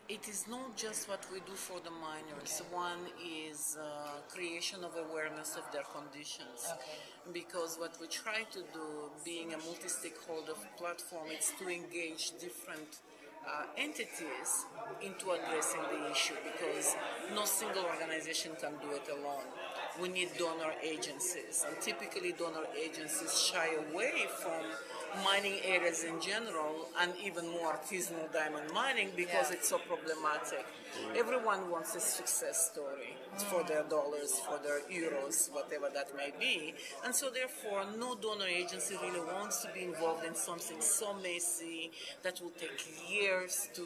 It is not just what we do for the miners. One is creation of awareness of their conditions. Okay. Because what we try to do, being a multi-stakeholder platform, is to engage different entities into addressing the issue, because no single organization can do it alone. We need donor agencies, and typically donor agencies shy away from mining areas in general, and even more artisanal diamond mining, because it's so problematic. Everyone wants a success story for their dollars, for their euros, whatever that may be, and so therefore no donor agency really wants to be involved in something so messy that will take years to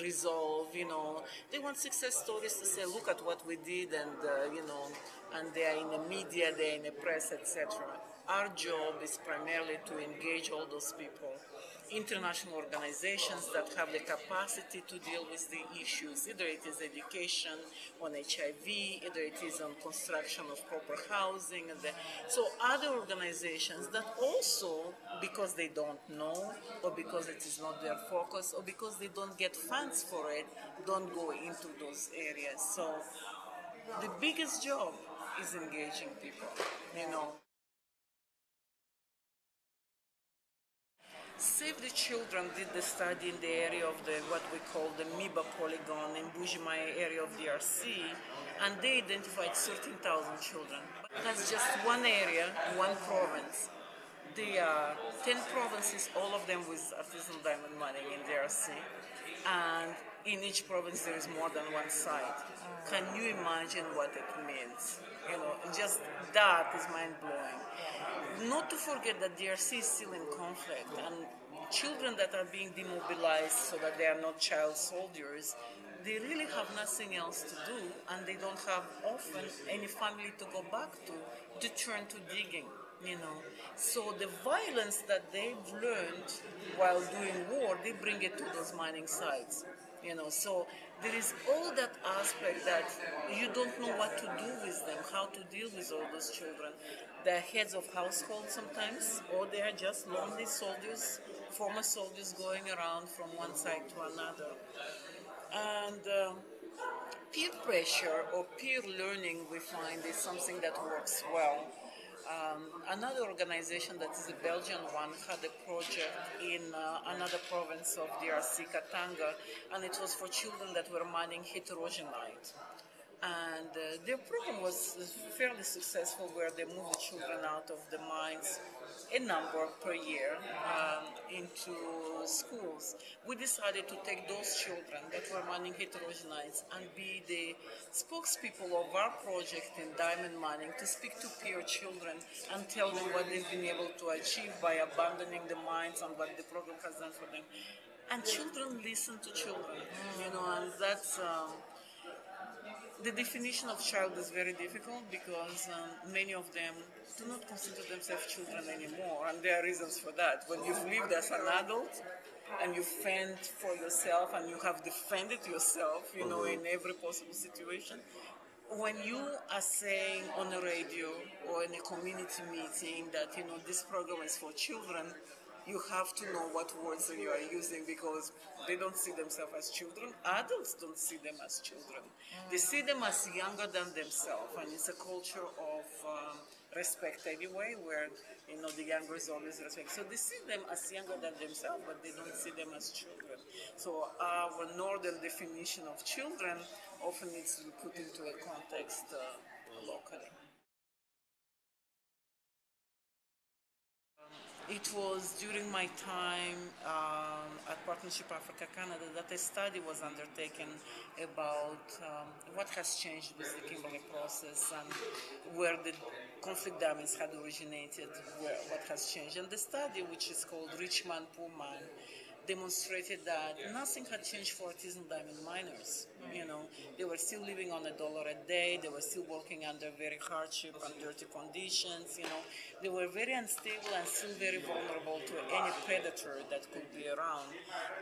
resolve. They want success stories to say, look at what we did, and and they are in the media, they are in the press, etc. Our job is primarily to engage all those people, international organizations that have the capacity to deal with the issues. Either it is education on HIV, either it is on construction of proper housing. So other organizations that also, because they don't know, or because it is not their focus, or because they don't get funds for it, don't go into those areas. So the biggest job is engaging people. Save the Children did the study in the area of what we call the Miba polygon in Bujimaya area of DRC, and they identified 13,000 children. But that's just one area, one province. There are 10 provinces, all of them with artisanal diamond mining in DRC, and in each province there is more than one site. Can you imagine what it means? Just that is mind-blowing. Not to forget that DRC is still in conflict, and children that are being demobilized so that they are not child soldiers, they really have nothing else to do, and they don't have often any family to go back to turn to digging. So the violence that they've learned while doing war, they bring it to those mining sites. So there is all that aspect that you don't know what to do with them, how to deal with all those children. They're heads of households sometimes, or they are just lonely soldiers, former soldiers going around from one side to another. And peer pressure or peer learning, we find, is something that works well. Another organization that is a Belgian one had a project in another province of DRC, Katanga, and it was for children that were mining heterogenite. And their program was fairly successful, where they moved the children out of the mines, a number per year, into schools. We decided to take those children that were mining heterogenites and be the spokespeople of our project in diamond mining, to speak to peer children and tell them what they've been able to achieve by abandoning the mines and what the program has done for them. And children listen to children, and that's... The definition of child is very difficult, because many of them do not consider themselves children anymore, and there are reasons for that. When you've lived as an adult and you fend for yourself and you have defended yourself, in every possible situation, when you are saying on the radio or in a community meeting that, this program is for children, you have to know what words you are using, because they don't see themselves as children. Adults don't see them as children. They see them as younger than themselves, and it's a culture of respect anyway, where the younger is always respect. So they see them as younger than themselves, but they don't see them as children. So our northern definition of children often needs to be put into a context locally. It was during my time at Partnership Africa Canada that a study was undertaken about what has changed with the Kimberley process and where the conflict diamonds had originated, what has changed. And the study, which is called Rich Man, Poor Man, demonstrated that nothing had changed for artisanal diamond miners. They were still living on $1 a day. They were still working under very hardship and dirty conditions. They were very unstable and still very vulnerable to any predator that could be around.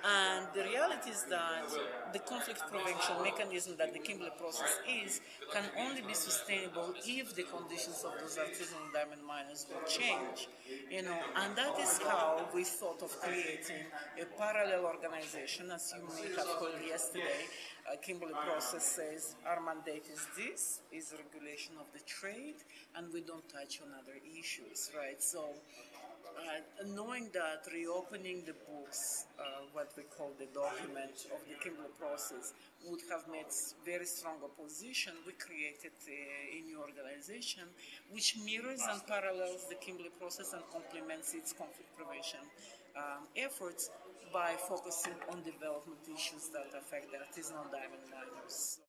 And the reality is that the conflict prevention mechanism that the Kimberley process is can only be sustainable if the conditions of those artisanal diamond miners will change. And that is how we thought of creating a parallel organization, as you may have heard yesterday. Kimberley process says our mandate is this, is regulation of the trade, and we don't touch on other issues, right? So knowing that, reopening the books, what we call the document of the Kimberley process, would have made very strong opposition, we created a new organization which mirrors and parallels the Kimberley process and complements its conflict prevention efforts by focusing on development issues that affect the artisanal diamond miners.